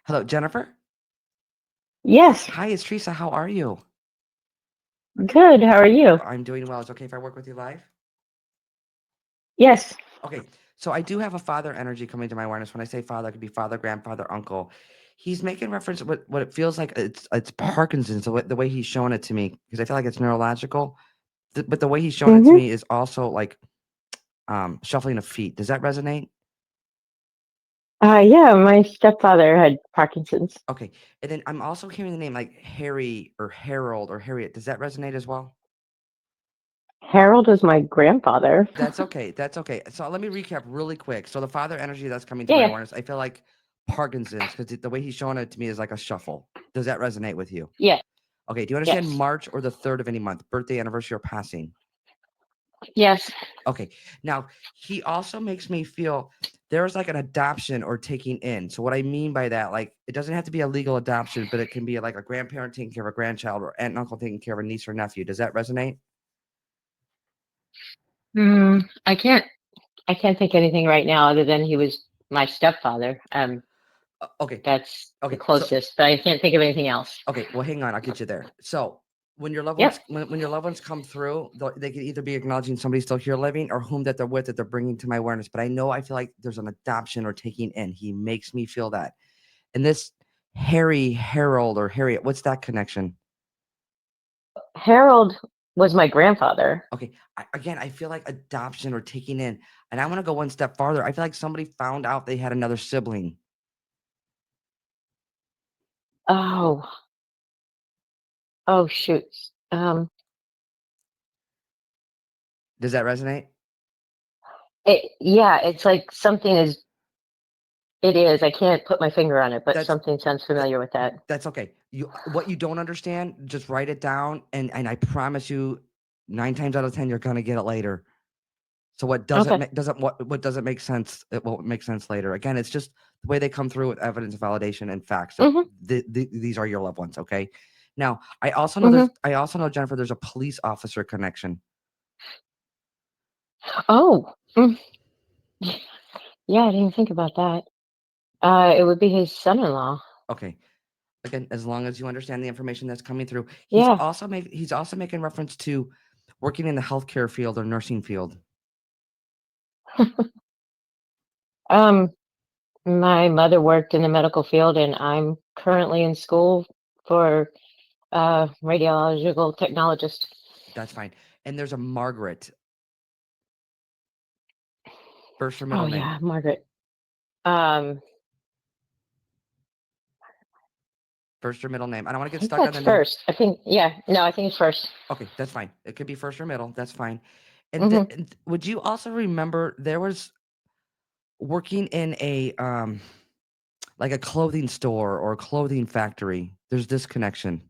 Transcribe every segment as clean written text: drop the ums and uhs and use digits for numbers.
Hello, Jennifer. Yes, Hi, it's Teresa. How are you? good. How are you? I'm doing well. It's okay if I work with you live? Yes. Okay, so I do have a father energy coming to my awareness. When I say father, it could be father, grandfather, uncle. He's making reference to what it feels like it's Parkinson's, the way he's showing it to me, because I feel like it's neurological. But the way he's showing it to Mm-hmm. me is also like shuffling of feet. Does that resonate? Yeah, my stepfather had Parkinson's. Okay, and then I'm also hearing the name like Harry or Harold or Harriet. Does that resonate as well? Harold was my grandfather. That's okay. That's okay. So let me recap really quick. So the father energy that's coming to Yeah, my yeah, awareness, I feel like Parkinson's because the way he's showing it to me is like a shuffle. Does that resonate with you? yeah, Okay. Do you understand yes, March or the third of any month, birthday, anniversary, or passing? yes. Okay. Now he also makes me feel there's like an adoption or taking in. So what I mean by that, like it doesn't have to be a legal adoption, but it can be like a grandparent taking care of a grandchild or aunt and uncle taking care of a niece or nephew. Does that resonate? I can't think anything right now other than he was my stepfather. Okay. That's the Okay. So closest, but I can't think of anything else. okay, well, hang on, I'll get you there. So, when your loved ones Yep. when your loved ones come through, they could either be acknowledging somebody still here living or whom that they're with that they're bringing to my awareness. But I feel like there's an adoption or taking in. He makes me feel that. And this Harry, Harold, or Harriet, what's that connection? Harold was my grandfather. Okay, again, I feel like adoption or taking in, and I want to go one step farther. I feel like somebody found out they had another sibling. Oh, oh shoot. Um, Does that resonate? yeah, it's like something is. It is. I can't put my finger on it, but That's something sounds that, familiar with that. that's okay. You what you don't understand, just write it down, and I promise you, 9 times out of 10, you're gonna get it later. So what doesn't Okay. make doesn't what doesn't make sense, it won't make sense later. Again, it's just the way they come through with evidence, validation, and facts that Mm-hmm. these are your loved ones. Okay. Now, Mm-hmm. I also know Jennifer. There's a police officer connection. Oh, yeah, I didn't think about that. It would be his son-in-law. Okay. Again, as long as you understand the information that's coming through, Yeah. he's also making reference to working in the healthcare field or nursing field. Um, my mother worked in the medical field, and I'm currently in school for radiological technologist. That's fine. And there's a Margaret, first or Oh middle name. yeah, Margaret. Um, First or middle name. I don't want to I get think stuck on that's the name. first. I think yeah. No, I think it's first. Okay, that's fine. It could be first or middle. That's fine. Mm-hmm. And would you also remember there was working in a like a clothing store or a clothing factory? There's this connection.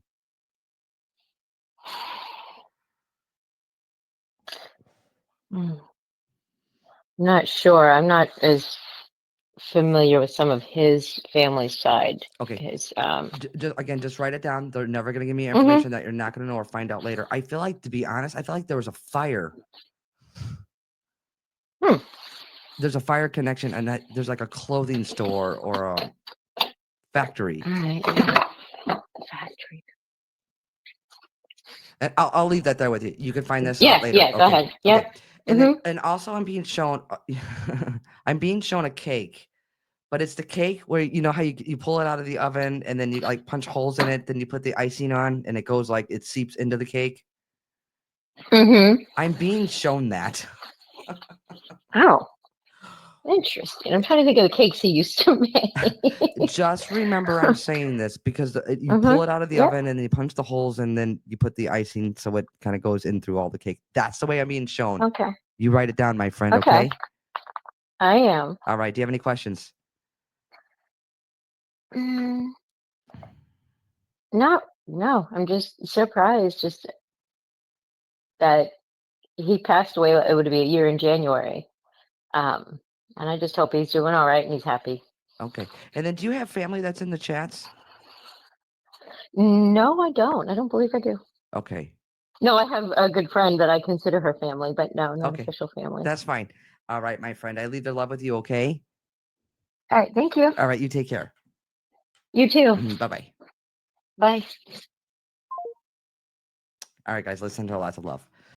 Not sure. I'm not as familiar with some of his family side. Okay, His again, just write it down. They're never going to give me Mhm. information that you're not going to know or find out later. I feel like, to be honest, I feel like there was a fire. Hmm. There's a fire connection, and that there's like a clothing store or a factory. All right. Yeah. Factory. And I'll leave that there with you. You can find this out Yeah, later. yeah, go Okay. ahead. Okay. Yep. Mhm. And also I'm being shown I'm being shown a cake, but it's the cake where you know how you pull it out of the oven and then you like punch holes in it, then you put the icing on and it goes like it seeps into the cake. Mhm. I'm being shown that. Oh, interesting. I'm trying to think of the cakes he used to make. Just remember I'm saying this because you pull Mhm. it out of the Yep. oven and then you punch the holes and then you put the icing so it kind of goes in through all the cake. That's the way I'm being shown. Okay. You write it down, my friend, Okay. okay? I am. All right. Do you have any questions? Mm, no, no. I'm just surprised just that he passed away. It would be a year in January. Um, and I just hope he's doing all right and he's happy. Okay. And then do you have family that's in the chats? No, I don't. I don't believe I do. Okay. No, I have a good friend that I consider her family, but no, not Okay. official family. That's fine. All right, my friend. I leave the love with you, okay? All right. Thank you. All right, you take care. You too. Bye-bye. Bye. All right, guys, let's send her lots of love.